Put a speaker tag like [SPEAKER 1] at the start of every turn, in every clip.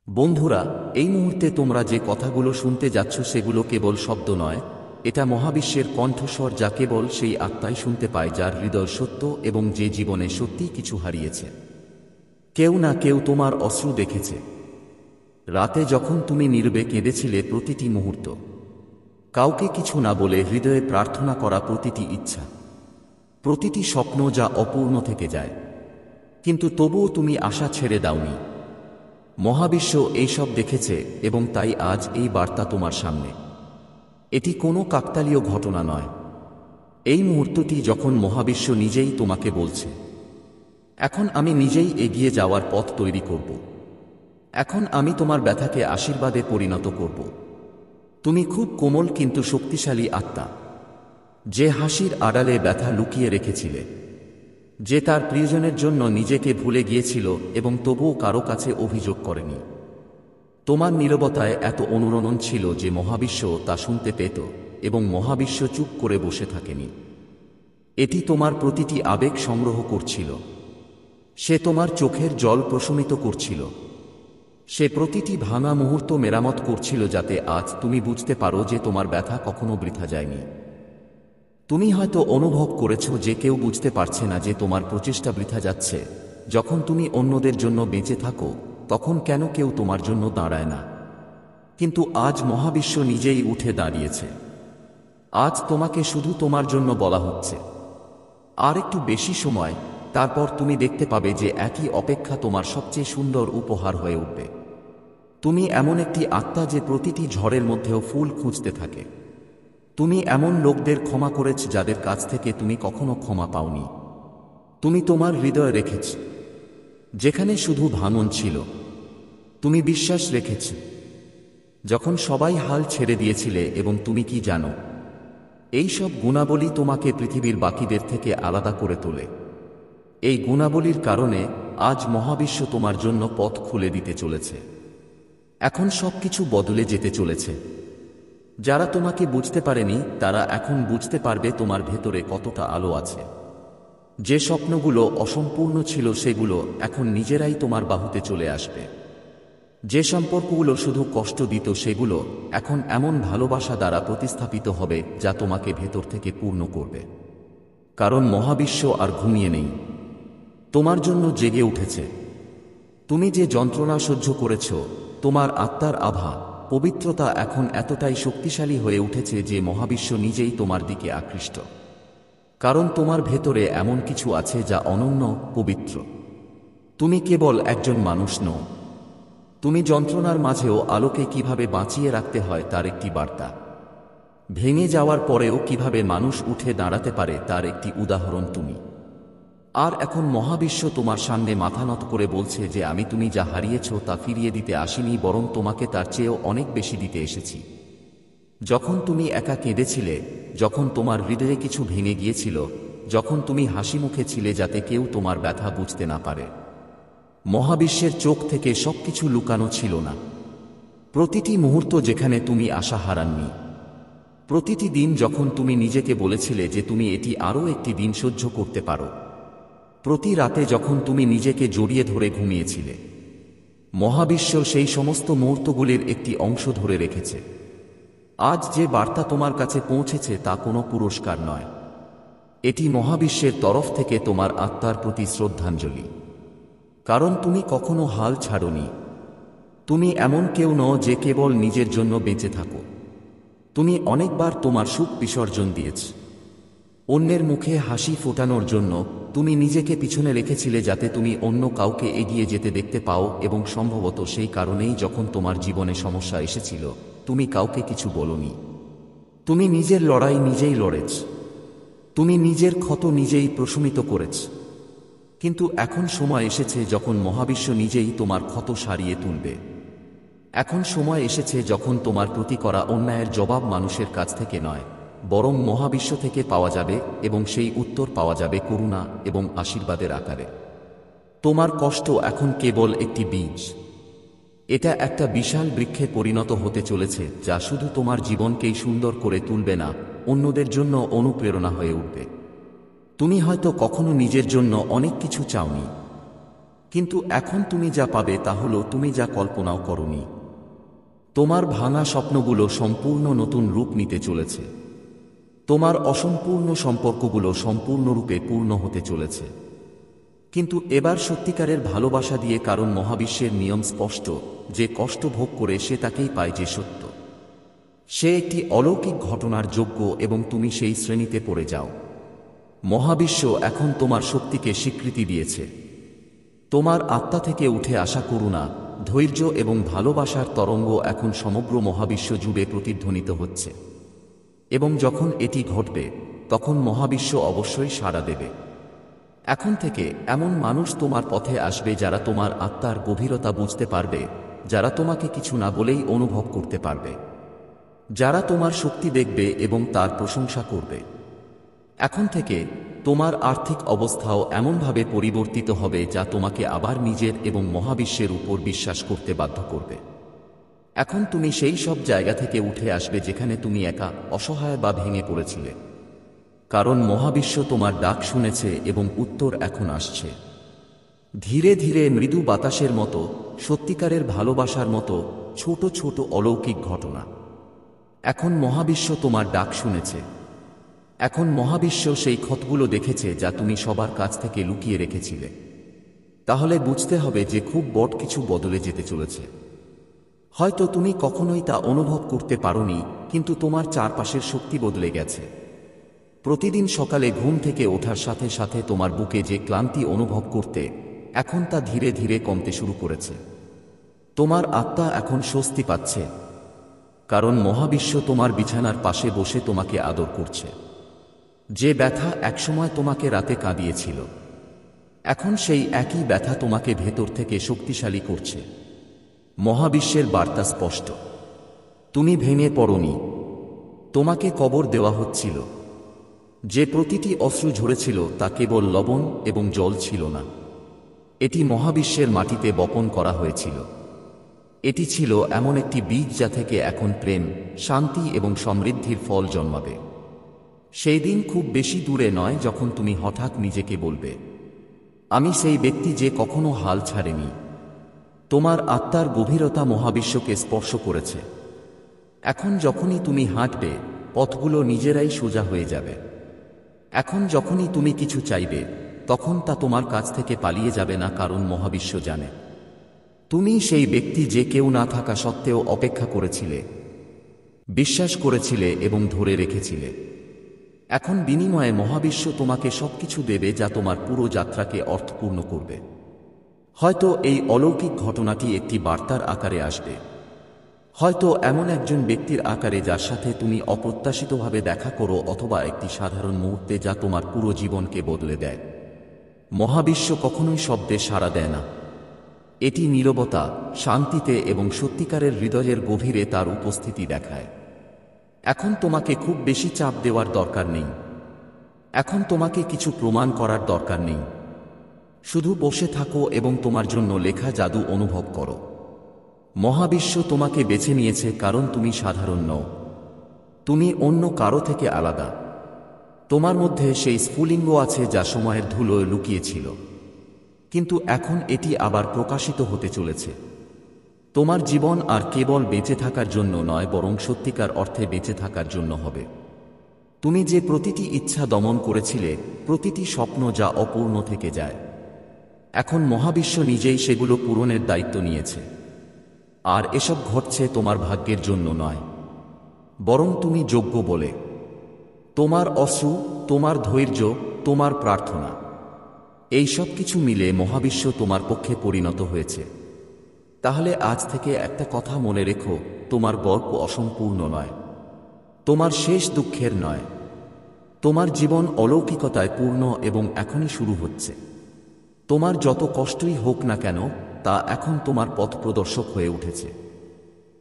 [SPEAKER 1] বন্ধুরা, এই মুহূর্তে তোমরা যে কথাগুলো শুনতে যাচ্ছ সেগুলো কেবল শব্দ নয়, এটা মহাবিশ্বের কণ্ঠস্বর যা কেবল সেই আত্মাই শুনতে পায় যার হৃদয় সত্য এবং যে জীবনে সত্যিই কিছু হারিয়েছে। কেউ না কেউ তোমার অশ্রু দেখেছে। রাতে যখন তুমি নীরবে কেঁদেছিলে প্রতিটি মুহূর্ত, কাউকে কিছু না বলে হৃদয়ে প্রার্থনা করা প্রতিটি ইচ্ছা, প্রতিটি স্বপ্ন যা অপূর্ণ থেকে যায়, কিন্তু তবুও তুমি আশা ছেড়ে দাওনি। মহাবিশ্ব এইসব দেখেছে এবং তাই আজ এই বার্তা তোমার সামনে। এটি কোনো কাকতালীয় ঘটনা নয়। এই মুহূর্তটি যখন মহাবিশ্ব নিজেই তোমাকে বলছে, এখন আমি নিজেই এগিয়ে যাওয়ার পথ তৈরি করব। এখন আমি তোমার ব্যথাকে আশীর্বাদে পরিণত করব। তুমি খুব কোমল কিন্তু শক্তিশালী আত্মা, যে হাসির আড়ালে ব্যথা লুকিয়ে রেখেছিলে, যে তার প্রিয়জনের জন্য নিজেকে ভুলে গিয়েছিল এবং তবুও কারো কাছে অভিযোগ করেনি। তোমার নীরবতায় এত অনুরণন ছিল যে মহাবিশ্ব তা শুনতে পেত এবং মহাবিশ্ব চুপ করে বসে থাকেনি। এটি তোমার প্রতিটি আবেগ সংগ্রহ করছিল। সে তোমার চোখের জল প্রশমিত করছিল। সে প্রতিটি ভাঙা মুহূর্ত মেরামত করছিল যাতে আজ তুমি বুঝতে পারো যে তোমার ব্যথা কখনো বৃথা যায়নি। তুমি হয়তো অনুভব করেছ যে কেউ বুঝতে পারছে না যে তোমার প্রচেষ্টা বৃথা যাচ্ছে। যখন তুমি অন্যদের জন্য বেঁচে থাকো তখন কেন কেউ তোমার জন্য দাঁড়ায় না? কিন্তু আজ মহাবিশ্ব নিজেই উঠে দাঁড়িয়েছে। আজ তোমাকে শুধু তোমার জন্য বলা হচ্ছে, আর একটু বেশি সময়, তারপর তুমি দেখতে পাবে যে একই অপেক্ষা তোমার সবচেয়ে সুন্দর উপহার হয়ে উঠবে। তুমি এমন একটি আত্মা যে প্রতিটি ঝড়ের মধ্যেও ফুল খুঁজতে থাকে। তুমি এমন লোকদের ক্ষমা করেছ যাদের কাছ থেকে তুমি কখনো ক্ষমা পাওনি। তুমি তোমার হৃদয় রেখেছ যেখানে শুধু ভাঙন ছিল। তুমি বিশ্বাস রেখেছ যখন সবাই হাল ছেড়ে দিয়েছিলে। এবং তুমি কি জানো, এই সব গুণাবলী তোমাকে পৃথিবীর বাকিদের থেকে আলাদা করে তোলে। এই গুণাবলীর কারণে আজ মহাবিশ্ব তোমার জন্য পথ খুলে দিতে চলেছে। এখন সবকিছু বদলে যেতে চলেছে। যারা তোমাকে বুঝতে পারেনি তারা এখন বুঝতে পারবে তোমার ভেতরে কতটা আলো আছে। যে স্বপ্নগুলো অসম্পূর্ণ ছিল সেগুলো এখন নিজেরাই তোমার বাহুতে চলে আসবে। যে সম্পর্কগুলো শুধু কষ্ট দিত সেগুলো এখন এমন ভালোবাসা দ্বারা প্রতিস্থাপিত হবে যা তোমাকে ভেতর থেকে পূর্ণ করবে। কারণ মহাবিশ্ব আর ঘুমিয়ে নেই, তোমার জন্য জেগে উঠেছে। তুমি যে যন্ত্রণা সহ্য করেছ, তোমার আত্মার আভা, পবিত্রতা এখন এতটাই শক্তিশালী হয়ে উঠেছে যে মহাবিশ্ব নিজেই তোমার দিকে আকৃষ্ট। কারণ তোমার ভেতরে এমন কিছু আছে যা অনন্য, পবিত্র। তুমি কেবল একজন মানুষ নও। তুমি যন্ত্রণার মাঝেও আলোকে কিভাবে বাঁচিয়ে রাখতে হয় তার একটি বার্তা। ভেঙে যাওয়ার পরেও কিভাবে মানুষ উঠে দাঁড়াতে পারে তার একটি উদাহরণ তুমি। আর এখন মহাবিশ্ব তোমার সামনে মাথা নত করে বলছে যে আমি তুমি যা হারিয়েছ তা ফিরিয়ে দিতে আসিনি, বরং তোমাকে তার চেয়েও অনেক বেশি দিতে এসেছি। যখন তুমি একা কেঁদেছিলে, যখন তোমার হৃদয়ে কিছু ভেঙে গিয়েছিল, যখন তুমি হাসি মুখে ছিলে যাতে কেউ তোমার ব্যথা বুঝতে না পারে, মহাবিশ্বের চোখ থেকে সবকিছু লুকানো ছিল না। প্রতিটি মুহূর্ত যেখানে তুমি আশা হারাননি, প্রতিটি দিন যখন তুমি নিজেকে বলেছিলে যে তুমি এটি আরও একটি দিন সহ্য করতে পারো, প্রতি রাতে যখন তুমি নিজেকে জড়িয়ে ধরে ঘুমিয়েছিলে, মহাবিশ্ব সেই সমস্ত মুহূর্তগুলির একটি অংশ ধরে রেখেছে। আজ যে বার্তা তোমার কাছে পৌঁছেছে তা কোনো পুরস্কার নয়। এটি মহাবিশ্বের তরফ থেকে তোমার আত্মার প্রতি শ্রদ্ধাঞ্জলি। কারণ তুমি কখনো হাল ছাড়োনি। তুমি এমন কেউ নও যে কেবল নিজের জন্য বেঁচে থাকো। তুমি অনেকবার তোমার সুখ বিসর্জন দিয়েছ। অন্যের মুখে হাসি ফোটানোর জন্য তুমি নিজেকে পিছনে রেখেছিলে যাতে তুমি অন্য কাউকে এগিয়ে যেতে দেখতে পাও। এবং সম্ভবত সেই কারণেই যখন তোমার জীবনে সমস্যা এসেছিল তুমি কাউকে কিছু বলোনি। তুমি নিজের লড়াই নিজেই লড়েছ। তুমি নিজের ক্ষত নিজেই প্রশমিত করেছ। কিন্তু এখন সময় এসেছে যখন মহাবিশ্ব নিজেই তোমার ক্ষত সারিয়ে তুলবে। এখন সময় এসেছে যখন তোমার প্রতি করা অন্যায়ের জবাব মানুষের কাছ থেকে নয়, বরং মহাবিশ্ব থেকে পাওয়া যাবে। এবং সেই উত্তর পাওয়া যাবে করুণা এবং আশীর্বাদের আকারে। তোমার কষ্ট এখন কেবল একটি বীজ। এটা একটা বিশাল বৃক্ষে পরিণত হতে চলেছে যা শুধু তোমার জীবনকেই সুন্দর করে তুলবে না, অন্যদের জন্য অনুপ্রেরণা হয়ে উঠবে। তুমি হয়তো কখনো নিজের জন্য অনেক কিছু চাওনি, কিন্তু এখন তুমি যা পাবে তা হলো তুমি যা কল্পনাও করনি। তোমার ভাঙা স্বপ্নগুলো সম্পূর্ণ নতুন রূপ নিতে চলেছে। তোমার অসম্পূর্ণ সম্পর্কগুলো সম্পূর্ণরূপে পূর্ণ হতে চলেছে। কিন্তু এবার সত্যিকারের ভালোবাসা দিয়ে, কারণ মহাবিশ্বের নিয়ম স্পষ্ট, যে কষ্ট ভোগ করে সে তাকেই পায় যে সত্য। সে একটি অলৌকিক ঘটনার যোগ্য এবং তুমি সেই শ্রেণীতে পড়ে যাও। মহাবিশ্ব এখন তোমার শক্তিকে স্বীকৃতি দিয়েছে। তোমার আত্মা থেকে উঠে আসা করুণা, ধৈর্য এবং ভালোবাসার তরঙ্গ এখন সমগ্র মহাবিশ্ব জুড়ে প্রতিধ্বনিত হচ্ছে। এবং যখন এটি ঘটবে তখন মহাবিশ্ব অবশ্যই সাড়া দেবে। এখন থেকে এমন মানুষ তোমার পথে আসবে যারা তোমার আত্মার গভীরতা বুঝতে পারবে, যারা তোমাকে কিছু না বলেই অনুভব করতে পারবে, যারা তোমার শক্তি দেখবে এবং তার প্রশংসা করবে। এখন থেকে তোমার আর্থিক অবস্থাও এমনভাবে পরিবর্তিত হবে যা তোমাকে আবার নিজের এবং মহাবিশ্বের উপর বিশ্বাস করতে বাধ্য করবে। এখন তুমি সেই সব জায়গা থেকে উঠে আসবে যেখানে তুমি একা, অসহায় বা ভেঙে পড়েছিলে। কারণ মহাবিশ্ব তোমার ডাক শুনেছে এবং উত্তর এখন আসছে। ধীরে ধীরে মৃদু বাতাসের মতো, সত্যিকারের ভালোবাসার মতো ছোট ছোট অলৌকিক ঘটনা। এখন মহাবিশ্ব তোমার ডাক শুনেছে। এখন মহাবিশ্ব সেই ক্ষতগুলো দেখেছে যা তুমি সবার কাছ থেকে লুকিয়ে রেখেছিলে। তাহলে বুঝতে হবে যে খুব বড় কিছু বদলে যেতে চলেছে। হয়তো তুমি কখনোই তা অনুভব করতে পারোনি, কিন্তু তোমার চারপাশের শক্তি বদলে গেছে। প্রতিদিন সকালে ঘুম থেকে ওঠার সাথে সাথে তোমার বুকে যে ক্লান্তি অনুভব করতে, এখন তা ধীরে ধীরে কমতে শুরু করেছে। তোমার আত্মা এখন স্বস্তি পাচ্ছে, কারণ মহাবিশ্ব তোমার বিছানার পাশে বসে তোমাকে আদর করছে। যে ব্যথা একসময় তোমাকে রাতে কাঁদিয়েছিল, এখন সেই একই ব্যথা তোমাকে ভেতর থেকে শক্তিশালী করছে। মহাবিশ্বের বার্তা স্পষ্ট। তুমি ভেঙে পড়োনি। তোমাকে কবর দেওয়া হচ্ছিল। যে প্রতিটি অশ্রু ঝরেছিল তা কেবল লবণ এবং জল ছিল না। এটি মহাবিশ্বের মাটিতে বপন করা হয়েছিল। এটি ছিল এমন একটি বীজ যা থেকে এখন প্রেম, শান্তি এবং সমৃদ্ধির ফল জন্মাবে। সেই দিন খুব বেশি দূরে নয় যখন তুমি হঠাৎ নিজেকে বলবে, আমি সেই ব্যক্তি যে কখনো হাল ছাড়েনি। তোমার আত্মার গভীরতা মহাবিশ্বকে স্পর্শ করেছে। এখন যখনই তুমি হাঁটবে, পথগুলো নিজেরাই সোজা হয়ে যাবে। এখন যখনই তুমি কিছু চাইবে, তখন তা তোমার কাছ থেকে পালিয়ে যাবে না, কারণ মহাবিশ্ব জানে তুমি সেই ব্যক্তি যে কেউ না থাকা সত্ত্বেও অপেক্ষা করেছিলে, বিশ্বাস করেছিলে এবং ধরে রেখেছিলে। এখন বিনিময়ে মহাবিশ্ব তোমাকে সবকিছু দেবে যা তোমার পুরো যাত্রাকে অর্থপূর্ণ করবে। হয়তো এই অলৌকিক ঘটনাটি একটি বার্তার আকারে আসবে, হয়তো এমন একজন ব্যক্তির আকারে যার সাথে তুমি অপ্রত্যাশিতভাবে দেখা করো, অথবা একটি সাধারণ মুহূর্তে যা তোমার পুরো জীবনকে বদলে দেয়। মহাবিশ্ব কখনোই শব্দে সাড়া দেয় না। এটি নীরবতা, শান্তিতে এবং সত্যিকারের হৃদয়ের গভীরে তার উপস্থিতি দেখায়। এখন তোমাকে খুব বেশি চাপ দেওয়ার দরকার নেই। এখন তোমাকে কিছু প্রমাণ করার দরকার নেই। শুধু বসে থাকো এবং তোমার জন্য লেখা জাদু অনুভব করো। মহাবিশ্ব তোমাকে বেছে নিয়েছে কারণ তুমি সাধারণ নও। তুমি অন্য কারো থেকে আলাদা। তোমার মধ্যে সেই স্ফুলিঙ্গ আছে যা সময়ের ধুলোয় লুকিয়েছিল, কিন্তু এখন এটি আবার প্রকাশিত হতে চলেছে। তোমার জীবন আর কেবল বেঁচে থাকার জন্য নয়, বরং সত্যিকার অর্থে বেঁচে থাকার জন্য হবে। তুমি যে প্রতিটি ইচ্ছা দমন করেছিলে, প্রতিটি স্বপ্ন যা অপূর্ণ থেকে যায়, এখন মহাবিশ্ব নিজেই সেগুলো পূরণের দায়িত্ব নিয়েছে। আর এসব ঘটছে তোমার ভাগ্যের জন্য নয়, বরং তুমি যোগ্য বলে। তোমার অশ্রু, তোমার ধৈর্য, তোমার প্রার্থনা, এই সব কিছু মিলে মহাবিশ্ব তোমার পক্ষে পরিণত হয়েছে। তাহলে আজ থেকে একটা কথা মনে রেখো, তোমার গল্প অসম্পূর্ণ নয়, তোমার শেষ দুঃখের নয়। তোমার জীবন অলৌকিকতায় পূর্ণ এবং এখনই শুরু হচ্ছে। তোমার যত কষ্টই হোক না কেন, তা এখন তোমার পথ প্রদর্শক হয়ে উঠেছে।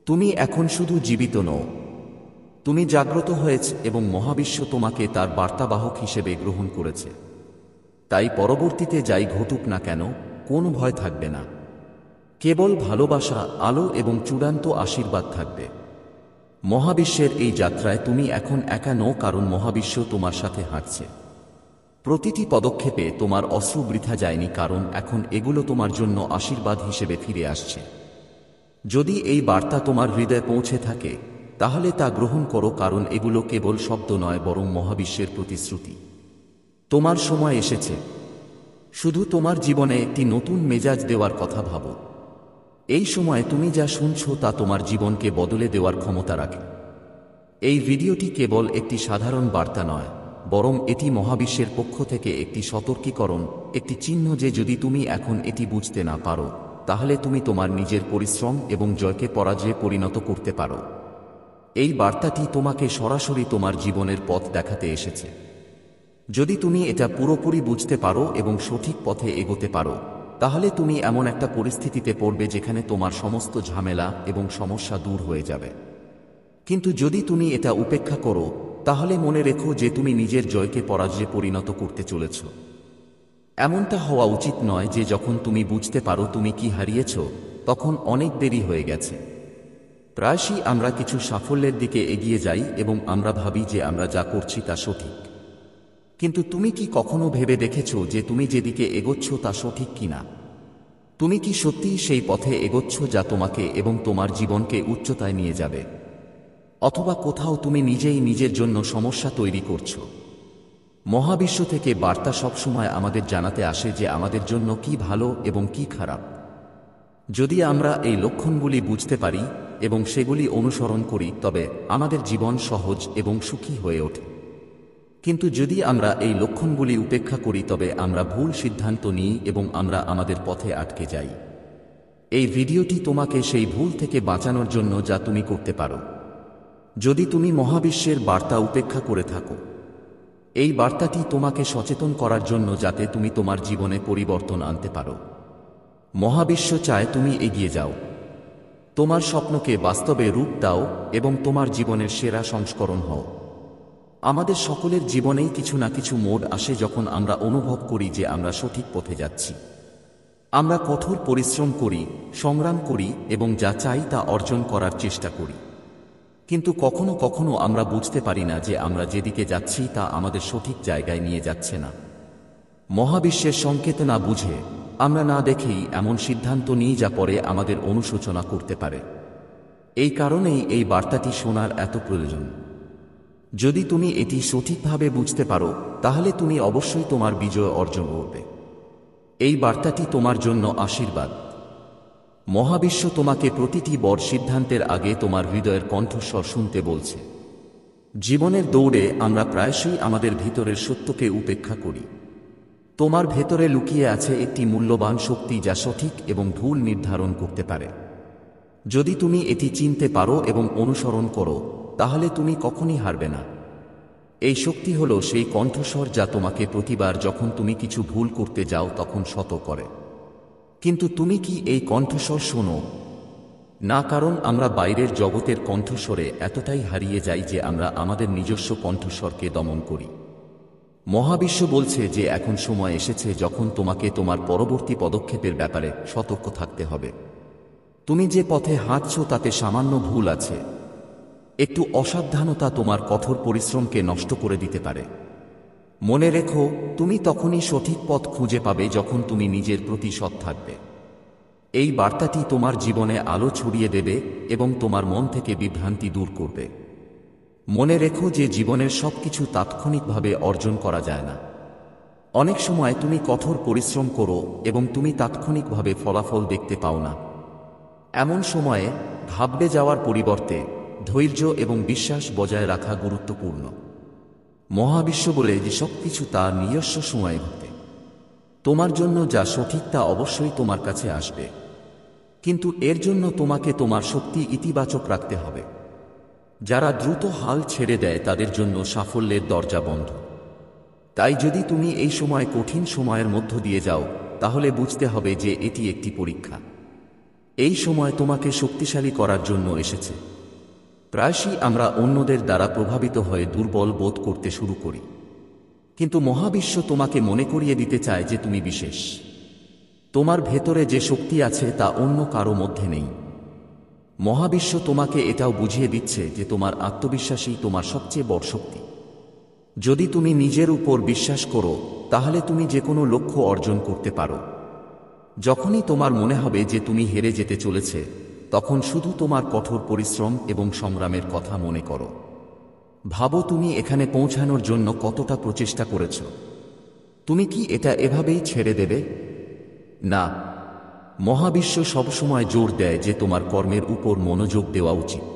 [SPEAKER 1] তুমি এখন শুধু জীবিত নও, তুমি জাগ্রত হয়েছে এবং মহাবিশ্ব তোমাকে তার বার্তাবাহক হিসেবে গ্রহণ করেছে। তাই পরবর্তীতে যাই ঘটুক না কেন, কোনো ভয় থাকবে না। কেবল ভালোবাসা, আলো এবং চূড়ান্ত আশীর্বাদ থাকবে। মহাবিশ্বের এই যাত্রায় তুমি এখন একা নও, কারণ মহাবিশ্ব তোমার সাথে হাঁটছে। প্রতিটি পদক্ষেপে তোমার অশ্রু বৃথা যায়নি, কারণ এখন এগুলো তোমার জন্য আশীর্বাদ হিসেবে ফিরে আসছে। যদি এই বার্তা তোমার হৃদয়ে পৌঁছে থাকে তাহলে তা গ্রহণ করো, কারণ এগুলো কেবল শব্দ নয় বরং মহাবিশ্বের প্রতিশ্রুতি। তোমার সময় এসেছে। শুধু তোমার জীবনে একটি নতুন মেজাজ দেওয়ার কথা ভাবো। এই সময়ে তুমি যা শুনছো তা তোমার জীবনকে বদলে দেওয়ার ক্ষমতা রাখে। এই ভিডিওটি কেবল একটি সাধারণ বার্তা নয়, বরং এটি মহাবিশ্বের পক্ষ থেকে একটি সতর্কীকরণ, একটি চিহ্ন যে যদি তুমি এখন এটি বুঝতে না পারো তাহলে তুমি তোমার নিজের পরিশ্রম এবং জয়কে পরাজয়ে পরিণত করতে পারো। এই বার্তাটি তোমাকে সরাসরি তোমার জীবনের পথ দেখাতে এসেছে। যদি তুমি এটা পুরোপুরি বুঝতে পারো এবং সঠিক পথে এগোতে পারো তাহলে তুমি এমন একটা পরিস্থিতিতে পড়বে যেখানে তোমার সমস্ত ঝামেলা এবং সমস্যা দূর হয়ে যাবে। কিন্তু যদি তুমি এটা উপেক্ষা করো তাহলে মনে রেখো যে তুমি নিজের জয়কে পরাজয়ে পরিণত করতে চলেছ। এমনটা হওয়া উচিত নয় যে যখন তুমি বুঝতে পারো তুমি কি হারিয়েছ তখন অনেক দেরি হয়ে গেছে। প্রায়শই আমরা কিছু সাফল্যের দিকে এগিয়ে যাই এবং আমরা ভাবি যে আমরা যা করছি তা সঠিক। কিন্তু তুমি কি কখনো ভেবে দেখেছো যে তুমি যেদিকে এগোচ্ছ তা সঠিক কিনা? তুমি কি সত্যিই সেই পথে এগোচ্ছ যা তোমাকে এবং তোমার জীবনকে উচ্চতায় নিয়ে যাবে? অথবা কোথাও তুমি নিজেই নিজের জন্য সমস্যা তৈরি করছো? মহাবিশ্ব থেকে বার্তা সবসময় আমাদের জানাতে আসে যে আমাদের জন্য কি ভালো এবং কি খারাপ। যদি আমরা এই লক্ষণগুলি বুঝতে পারি এবং সেগুলি অনুসরণ করি তবে আমাদের জীবন সহজ এবং সুখী হয়ে ওঠে। কিন্তু যদি আমরা এই লক্ষণগুলি উপেক্ষা করি তবে আমরা ভুল সিদ্ধান্ত নিই এবং আমরা আমাদের পথে আটকে যাই। এই ভিডিওটি তোমাকে সেই ভুল থেকে বাঁচানোর জন্য যা তুমি করতে পারো। যদি তুমি মহাবিশ্বের বার্তা উপেক্ষা করে থাকো, এই বার্তাটি তোমাকে সচেতন করার জন্য যাতে তুমি তোমার জীবনে পরিবর্তন আনতে পারো। মহাবিশ্ব চায় তুমি এগিয়ে যাও, তোমার স্বপ্নকে বাস্তবে রূপ দাও এবং তোমার জীবনের সেরা সংস্করণ হও। আমাদের সকলের জীবনেই কিছু না কিছু মোড় আসে যখন আমরা অনুভব করি যে আমরা সঠিক পথে যাচ্ছি। আমরা কঠোর পরিশ্রম করি, সংগ্রাম করি এবং যা চাই তা অর্জন করার চেষ্টা করি। কিন্তু কখনো কখনো আমরা বুঝতে পারি না যে আমরা যেদিকে যাচ্ছি তা আমাদের সঠিক জায়গায় নিয়ে যাচ্ছে না। মহাবিশ্বের সংকেত না বুঝে আমরা না দেখেই এমন সিদ্ধান্ত নিই যা পরে আমাদের অনুশোচনা করতে পারে। এই কারণেই এই বার্তাটি শোনার এত প্রয়োজন। যদি তুমি এটি সঠিকভাবে বুঝতে পারো তাহলে তুমি অবশ্যই তোমার বিজয় অর্জন করবে। এই বার্তাটি তোমার জন্য আশীর্বাদ। মহাবিশ্ব তোমাকে প্রতিটি বড় সিদ্ধান্তের আগে তোমার হৃদয়ের কণ্ঠস্বর শুনতে বলছে। জীবনের দৌড়ে আমরা প্রায়শই আমাদের ভিতরের সত্যকে উপেক্ষা করি। তোমার ভেতরে লুকিয়ে আছে একটি মূল্যবান শক্তি যা সঠিক এবং ভুল নির্ধারণ করতে পারে। যদি তুমি এটি চিনতে পারো এবং অনুসরণ করো তাহলে তুমি কখনই হারবে না। এই শক্তি হলো সেই কণ্ঠস্বর যা তোমাকে প্রতিবার যখন তুমি কিছু ভুল করতে যাও তখন সতর্ক করে। কিন্তু তুমি কি এই কণ্ঠস্বর শোনো? না, কারণ আমরা বাইরের জগতের কণ্ঠস্বরে এতটাই হারিয়ে যাই যে আমরা আমাদের নিজস্ব কণ্ঠস্বরকে দমন করি। মহাবিশ্ব বলছে যে এখন সময় এসেছে যখন তোমাকে তোমার পরবর্তী পদক্ষেপের ব্যাপারে সতর্ক থাকতে হবে। তুমি যে পথে হাঁটছ তাতে সামান্য ভুল আছে। একটু অসাবধানতা তোমার কঠোর পরিশ্রমকে নষ্ট করে দিতে পারে। মনে রেখো, তুমি তখনই সঠিক পথ খুঁজে পাবে যখন তুমি নিজের প্রতি সৎ থাকবে। এই বার্তাটি তোমার জীবনে আলো ছড়িয়ে দেবে এবং তোমার মন থেকে বিভ্রান্তি দূর করবে। মনে রেখো যে জীবনের সবকিছু তাৎক্ষণিকভাবে অর্জন করা যায় না। অনেক সময় তুমি কঠোর পরিশ্রম করো এবং তুমি তাৎক্ষণিকভাবে ফলাফল দেখতে পাও না। এমন সময়ে ঘাবড়ে যাওয়ার পরিবর্তে ধৈর্য এবং বিশ্বাস বজায় রাখা গুরুত্বপূর্ণ। মহাবিশ্ব বলে যে সবকিছু তার নিজস্ব সময়ে ঘটে। তোমার জন্য যা সঠিক তা অবশ্যই তোমার কাছে আসবে, কিন্তু এর জন্য তোমাকে তোমার শক্তি ইতিবাচক রাখতে হবে। যারা দ্রুত হাল ছেড়ে দেয় তাদের জন্য সাফল্যের দরজা বন্ধ। তাই যদি তুমি এই সময় কঠিন সময়ের মধ্য দিয়ে যাও তাহলে বুঝতে হবে যে এটি একটি পরীক্ষা। এই সময় তোমাকে শক্তিশালী করার জন্য এসেছে। প্রায়শই আমরা অন্যদের দ্বারা প্রভাবিত হয়ে দুর্বল বোধ করতে শুরু করি, কিন্তু মহাবিশ্ব তোমাকে মনে করিয়ে দিতে চায় যে তুমি বিশেষ। তোমার ভেতরে যে শক্তি আছে তা অন্য কারো মধ্যে নেই। মহাবিশ্ব তোমাকে এটাও বুঝিয়ে দিচ্ছে যে তোমার আত্মবিশ্বাসই তোমার সবচেয়ে বড় শক্তি। যদি তুমি নিজের উপর বিশ্বাস করো তাহলে তুমি যে কোনো লক্ষ্য অর্জন করতে পারো। যখনই তোমার মনে হবে যে তুমি হেরে যেতে চলেছে, তখন শুধু তোমার কঠোর পরিশ্রম এবং সংগ্রামের কথা মনে করো। ভাবো তুমি এখানে পৌঁছানোর জন্য কতটা প্রচেষ্টা করেছ। তুমি কি এটা এভাবেই ছেড়ে দেবে? না। মহাবিশ্ব সবসময় জোর দেয় যে তোমার কর্মের উপর মনোযোগ দেওয়া উচিত।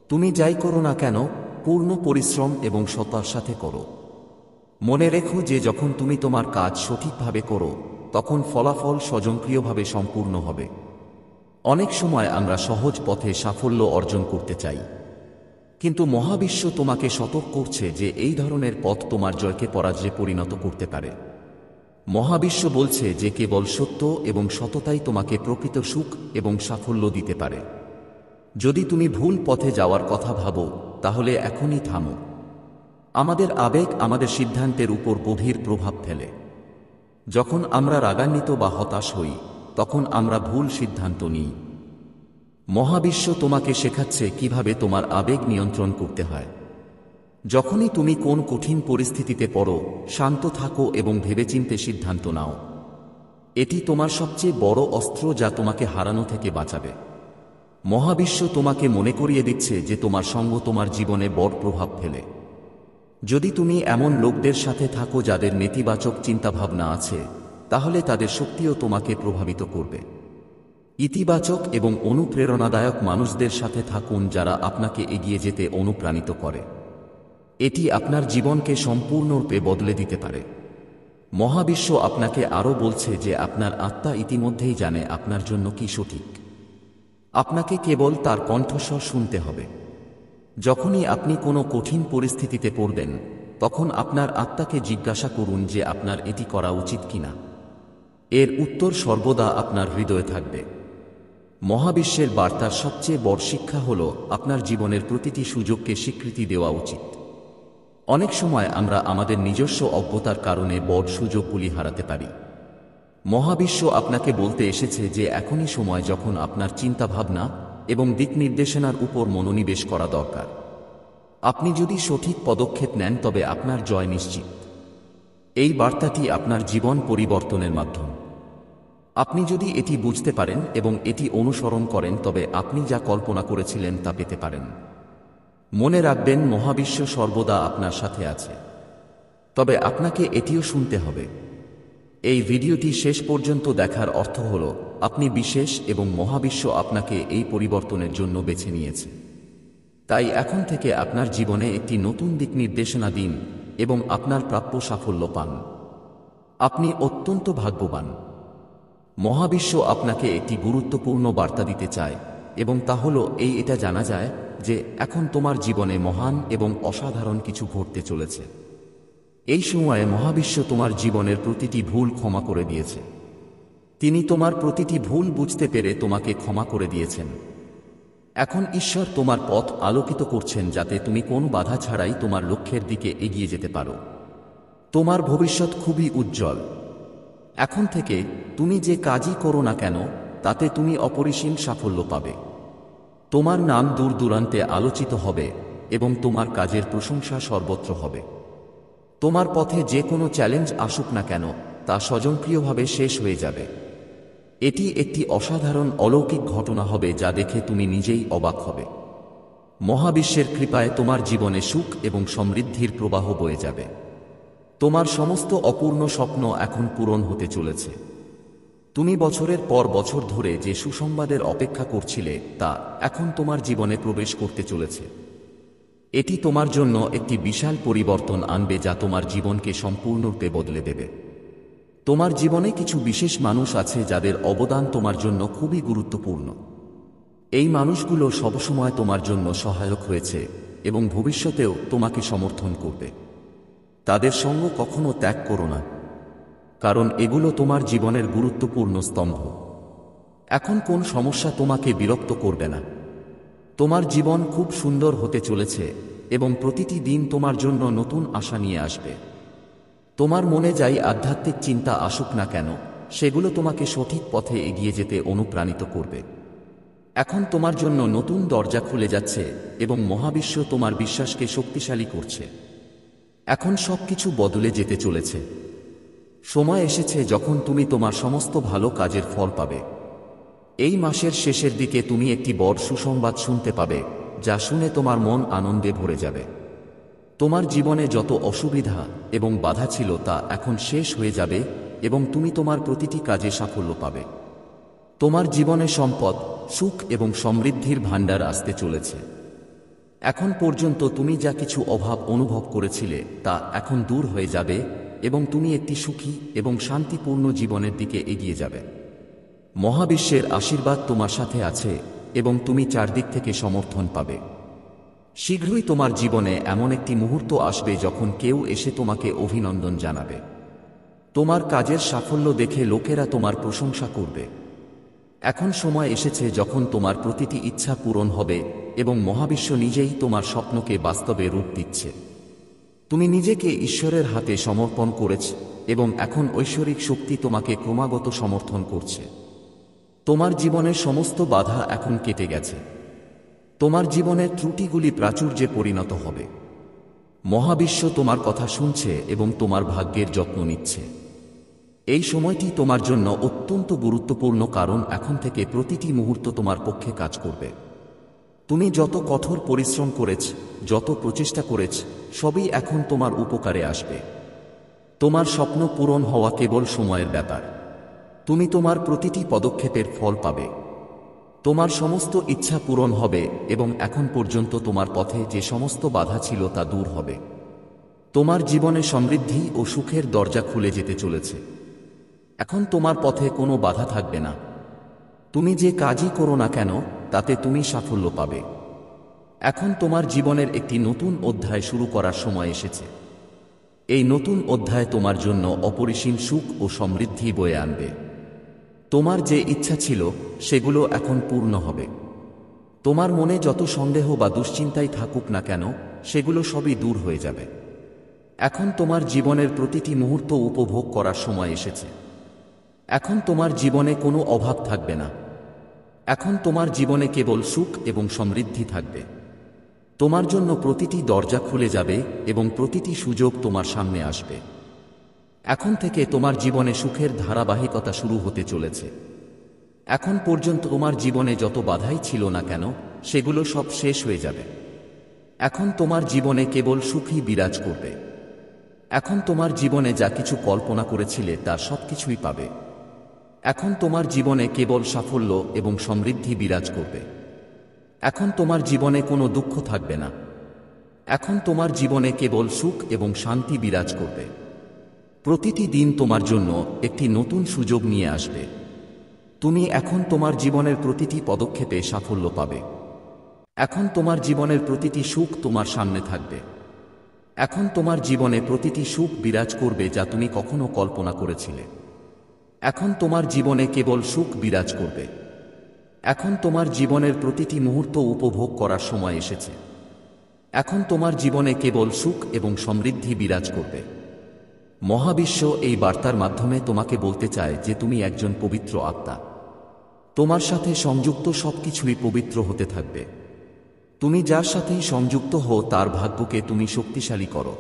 [SPEAKER 1] তুমি যাই করো না কেন, পূর্ণ পরিশ্রম এবং সততার সাথে করো। মনে রেখো যে যখন তুমি তোমার কাজ সঠিকভাবে করো, তখন ফলাফল স্বয়ংক্রিয়ভাবে সম্পূর্ণ হবে। অনেক সময় আমরা সহজ পথে সাফল্য অর্জন করতে চাই, কিন্তু মহাবিশ্ব তোমাকে সতর্ক করছে যে এই ধরনের পথ তোমার জয়কে পরাজয়ে পরিণত করতে পারে। মহাবিশ্ব বলছে যে কেবল সত্য এবং সততাই তোমাকে প্রকৃত সুখ এবং সাফল্য দিতে পারে। যদি তুমি ভুল পথে যাওয়ার কথা ভাবো, তাহলে এখনই থামো। আমাদের আবেগ আমাদের সিদ্ধান্তের উপর গভীর প্রভাব ফেলে। যখন আমরা রাগান্বিত বা হতাশ হই, তখন আমরা ভুল সিদ্ধান্ত নিই। মহাবিশ্ব তোমাকে শেখাচ্ছে কিভাবে তোমার আবেগ নিয়ন্ত্রণ করতে হয়। যখনই তুমি কোন কঠিন পরিস্থিতিতে পড়ো, শান্ত থাকো এবং ভেবেচিন্তে সিদ্ধান্ত নাও। এটি তোমার সবচেয়ে বড় অস্ত্র যা তোমাকে হারানো থেকে বাঁচাবে। মহাবিশ্ব তোমাকে মনে করিয়ে দিচ্ছে যে তোমার সঙ্গ তোমার জীবনে বড় প্রভাব ফেলে। যদি তুমি এমন লোকদের সাথে থাকো যাদের নেতিবাচক চিন্তাভাবনা আছে, তাহলে তাদের শক্তিও তোমাকে প্রভাবিত করবে। ইতিবাচক এবং অনুপ্রেরণাদায়ক মানুষদের সাথে থাকুন যারা আপনাকে এগিয়ে যেতে অনুপ্রাণিত করে। এটি আপনার জীবনকে সম্পূর্ণরূপে বদলে দিতে পারে। মহাবিশ্ব আপনাকে আরও বলছে যে আপনার আত্মা ইতিমধ্যেই জানে আপনার জন্য কি সঠিক। আপনাকে কেবল তার কণ্ঠস্বর শুনতে হবে। যখনই আপনি কোনো কঠিন পরিস্থিতিতে পড়বেন, তখন আপনার আত্মাকে জিজ্ঞাসা করুন যে আপনার এটি করা উচিত কিনা। এর উত্তর সর্বদা আপনার হৃদয়ে থাকবে। মহাবিশ্বের বার্তার সবচেয়ে বড় শিক্ষা হল আপনার জীবনের প্রতিটি সুযোগকে স্বীকৃতি দেওয়া উচিত। অনেক সময় আমরা আমাদের নিজস্ব অজ্ঞতার কারণে বড় সুযোগগুলি হারাতে পারি। মহাবিশ্ব আপনাকে বলতে এসেছে যে এখনই সময় যখন আপনার চিন্তাভাবনা এবং দিক নির্দেশনার উপর মনোনিবেশ করা দরকার। আপনি যদি সঠিক পদক্ষেপ নেন তবে আপনার জয় নিশ্চিত। এই বার্তাটি আপনার জীবন পরিবর্তনের মাধ্যম। আপনি যদি এটি বুঝতে পারেন এবং এটি অনুসরণ করেন, তবে আপনি যা কল্পনা করেছিলেন তা পেতে পারেন। মনে রাখবেন, মহাবিশ্ব সর্বদা আপনার সাথে আছে। তবে আপনাকে এটিও শুনতে হবে। এই ভিডিওটি শেষ পর্যন্ত দেখার অর্থ হল আপনি বিশেষ এবং মহাবিশ্ব আপনাকে এই পরিবর্তনের জন্য বেছে নিয়েছে। তাই এখন থেকে আপনার জীবনে একটি নতুন দিক নির্দেশনা দিন এবং আপনার প্রাপ্য সাফল্য পান। আপনি অত্যন্ত ভাগ্যবান। মহাবিশ্ব আপনাকে একটি গুরুত্বপূর্ণ বার্তা দিতে চায়, এবং তা হল এটা জানা যায় যে এখন তোমার জীবনে মহান এবং অসাধারণ কিছু ঘটতে চলেছে। এই সময়ে মহাবিশ্ব তোমার জীবনের প্রতিটি ভুল ক্ষমা করে দিয়েছে। তিনি তোমার প্রতিটি ভুল বুঝতে পেরে তোমাকে ক্ষমা করে দিয়েছেন। এখন ঈশ্বর তোমার পথ আলোকিত করছেন যাতে তুমি কোনো বাধা ছাড়াই তোমার লক্ষ্যের দিকে এগিয়ে যেতে পারো। তোমার ভবিষ্যৎ খুবই উজ্জ্বল। এখন থেকে তুমি যে কাজই করো না কেন, তাতে তুমি অপরিসীম সাফল্য পাবে। তোমার নাম দূর দূরান্তে আলোচিত হবে এবং তোমার কাজের প্রশংসা সর্বত্র হবে। তোমার পথে যে কোনো চ্যালেঞ্জ আসুক না কেন, তা স্বয়ংক্রিয়ভাবে শেষ হয়ে যাবে। এটি একটি অসাধারণ অলৌকিক ঘটনা হবে যা দেখে তুমি নিজেই অবাক হবে। মহাবিশ্বের কৃপায় তোমার জীবনে সুখ এবং সমৃদ্ধির প্রবাহ বয়ে যাবে। তোমার সমস্ত অপূর্ণ স্বপ্ন এখন পূরণ হতে চলেছে। তুমি বছরের পর বছর ধরে যে সুসংবাদের অপেক্ষা করছিলে তা এখন তোমার জীবনে প্রবেশ করতে চলেছে। এটি তোমার জন্য একটি বিশাল পরিবর্তন আনবে যা তোমার জীবনকে সম্পূর্ণরূপে বদলে দেবে। তোমার জীবনে কিছু বিশেষ মানুষ আছে যাদের অবদান তোমার জন্য খুবই গুরুত্বপূর্ণ। এই মানুষগুলো সবসময় তোমার জন্য সহায়ক হয়েছে এবং ভবিষ্যতেও তোমাকে সমর্থন করবে। তাদের সঙ্গ কখনো ত্যাগ করো না, কারণ এগুলো তোমার জীবনের গুরুত্বপূর্ণ স্তম্ভ। এখন কোন সমস্যা তোমাকে বিরক্ত করবে না। তোমার জীবন খুব সুন্দর হতে চলেছে এবং প্রতিটি দিন তোমার জন্য নতুন আশা নিয়ে আসবে। তোমার মনে যাই আধ্যাত্মিক চিন্তা আসুক না কেন, সেগুলো তোমাকে সঠিক পথে এগিয়ে যেতে অনুপ্রাণিত করবে। এখন তোমার জন্য নতুন দরজা খুলে যাচ্ছে এবং মহাবিশ্ব তোমার বিশ্বাসকে শক্তিশালী করছে। এখন সবকিছু বদলে যেতে চলেছে। সময় এসেছে যখন তুমি তোমার সমস্ত ভালো কাজের ফল পাবে। এই মাসের শেষের দিকে তুমি একটি বড় সুসংবাদ শুনতে পাবে, যা শুনে তোমার মন আনন্দে ভরে যাবে। তোমার জীবনে যত অসুবিধা এবং বাধা ছিল তা এখন শেষ হয়ে যাবে এবং তুমি তোমার প্রতিটি কাজে সাফল্য পাবে। তোমার জীবনে সম্পদ, সুখ এবং সমৃদ্ধির ভাণ্ডার আসতে চলেছে। এখন পর্যন্ত তুমি যা কিছু অভাব অনুভব করেছিলে তা এখন দূর হয়ে যাবে এবং তুমি একটি সুখী এবং শান্তিপূর্ণ জীবনের দিকে এগিয়ে যাবে। মহাবিশ্বের আশীর্বাদ তোমার সাথে আছে এবং তুমি চারদিক থেকে সমর্থন পাবে। শীঘ্রই তোমার জীবনে এমন একটি মুহূর্ত আসবে যখন কেউ এসে তোমাকে অভিনন্দন জানাবে। তোমার কাজের সাফল্য দেখে লোকেরা তোমার প্রশংসা করবে। এখন সময় এসেছে যখন তোমার প্রতিটি ইচ্ছা পূরণ হবে এবং মহাবিশ্ব নিজেই তোমার স্বপ্নকে বাস্তবে রূপ দিচ্ছে। তুমি নিজেকে ঈশ্বরের হাতে সমর্পণ করেছ এবং এখন ঐশ্বরিক শক্তি তোমাকে ক্রমাগত সমর্থন করছে। তোমার জীবনের সমস্ত বাধা এখন কেটে গেছে। তোমার জীবনের ত্রুটিগুলি প্রাচুর্যে পরিণত হবে। মহাবিশ্ব তোমার কথা শুনছে এবং তোমার ভাগ্যের যত্ন নিচ্ছে। এই সময়টি তোমার জন্য অত্যন্ত গুরুত্বপূর্ণ, কারণ এখন থেকে প্রতিটি মুহূর্ত তোমার পক্ষে কাজ করবে। তুমি যত কঠোর পরিশ্রম করেছ, যত প্রচেষ্টা করেছ, সবই এখন তোমার উপকারে আসবে। তোমার স্বপ্ন পূরণ হওয়া কেবল সময়ের ব্যাপার। তুমি তোমার প্রতিটি পদক্ষেপের ফল পাবে। তোমার সমস্ত ইচ্ছা পূরণ হবে এবং এখন পর্যন্ত তোমার পথে যে সমস্ত বাধা ছিল তা দূর হবে। তোমার জীবনে সমৃদ্ধি ও সুখের দরজা খুলে যেতে চলেছে। এখন তোমার পথে কোনো বাধা থাকবে না। তুমি যে কাজই করো না কেন তাতে তুমি সাফল্য পাবে। এখন তোমার জীবনের একটি নতুন অধ্যায় শুরু করার সময় এসেছে। এই নতুন অধ্যায় তোমার জন্য অপরিসীম সুখ ও সমৃদ্ধি বয়ে আনবে। তোমার যে ইচ্ছা ছিল সেগুলো এখন পূর্ণ হবে। তোমার মনে যত সন্দেহ বা দুশ্চিন্তাই থাকুক না কেন, সেগুলো সবই দূর হয়ে যাবে। এখন তোমার জীবনের প্রতিটি মুহূর্ত উপভোগ করার সময় এসেছে। এখন তোমার জীবনে কোনো অভাব থাকবে না। এখন তোমার জীবনে কেবল সুখ এবং সমৃদ্ধি থাকবে। তোমার জন্য প্রতিটি দরজা খুলে যাবে এবং প্রতিটি সুযোগ তোমার সামনে আসবে। এখন থেকে তোমার জীবনে সুখের ধারাবাহিকতা শুরু হতে চলেছে। এখন পর্যন্ত তোমার জীবনে যত বাধাই ছিল না কেন, সেগুলো সব শেষ হয়ে যাবে। এখন তোমার জীবনে কেবল সুখই বিরাজ করবে। এখন তোমার জীবনে যা কিছু কল্পনা করেছিলে তার সবকিছুই পাবে। এখন তোমার জীবনে কেবল সাফল্য এবং সমৃদ্ধি বিরাজ করবে। এখন তোমার জীবনে কোনো দুঃখ থাকবে না। এখন তোমার জীবনে কেবল সুখ এবং শান্তি বিরাজ করবে। প্রতিটি দিন তোমার জন্য একটি নতুন সুযোগ নিয়ে আসবে। তুমি এখন তোমার জীবনের প্রতিটি পদক্ষেপে সাফল্য পাবে। এখন তোমার জীবনের প্রতিটি সুখ তোমার সামনে থাকবে। এখন তোমার জীবনে প্রতিটি সুখ বিরাজ করবে যা তুমি কখনো কল্পনা করেছিলে। এখন তোমার জীবনে কেবল সুখ বিরাজ করবে। এখন তোমার জীবনের প্রতিটি মুহূর্ত উপভোগ করার সময় এসেছে। এখন তোমার জীবনে কেবল সুখ এবং সমৃদ্ধি বিরাজ করবে। মহাবিশ্ব এই বার্তার মাধ্যমে তোমাকে বলতে চায় যে তুমি একজন পবিত্র আত্মা। তোমার সাথে সংযুক্ত সবকিছুই পবিত্র হতে থাকবে। তুমি যার সাথেই সংযুক্ত হও তার ভাগ্যকে তুমি শক্তিশালী করো।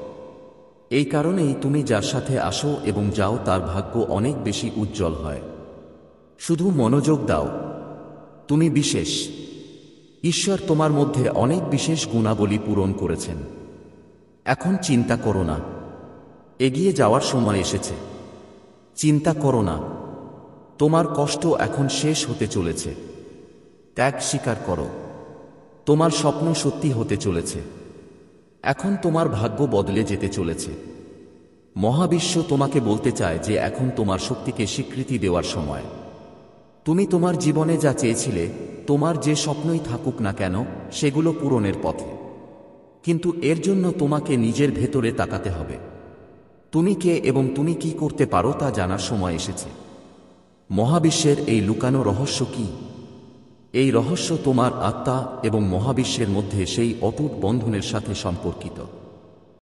[SPEAKER 1] এই কারণেই তুমি যার সাথে আসো এবং যাও তার ভাগ্য অনেক বেশি উজ্জ্বল হয়। শুধু মনোযোগ দাও। তুমি বিশেষ। ঈশ্বর তোমার মধ্যে অনেক বিশেষ গুণাবলী পূরণ করেছেন। এখন চিন্তা করো না। এগিয়ে যাওয়ার সময় এসেছে। চিন্তা করো না। তোমার কষ্ট এখন শেষ হতে চলেছে। ত্যাগ স্বীকার করো। তোমার স্বপ্ন সত্যি হতে চলেছে। এখন তোমার ভাগ্য বদলে যেতে চলেছে। মহাবিশ্ব তোমাকে বলতে চায় যে এখন তোমার শক্তিকে স্বীকৃতি দেওয়ার সময়। তুমি তোমার জীবনে যা চেয়েছিলে, তোমার যে স্বপ্নই থাকুক না কেন, সেগুলো পূরণের পথে। কিন্তু এর জন্য তোমাকে নিজের ভেতরে তাকাতে হবে। তুমি কে এবং তুমি কি করতে পারো তা জানার সময় এসেছে। মহাবিশ্বের এই লুকানো রহস্য কি? এই রহস্য তোমার আত্মা এবং মহাবিশ্বের মধ্যে সেই অটুট বন্ধনের সাথে সম্পর্কিত।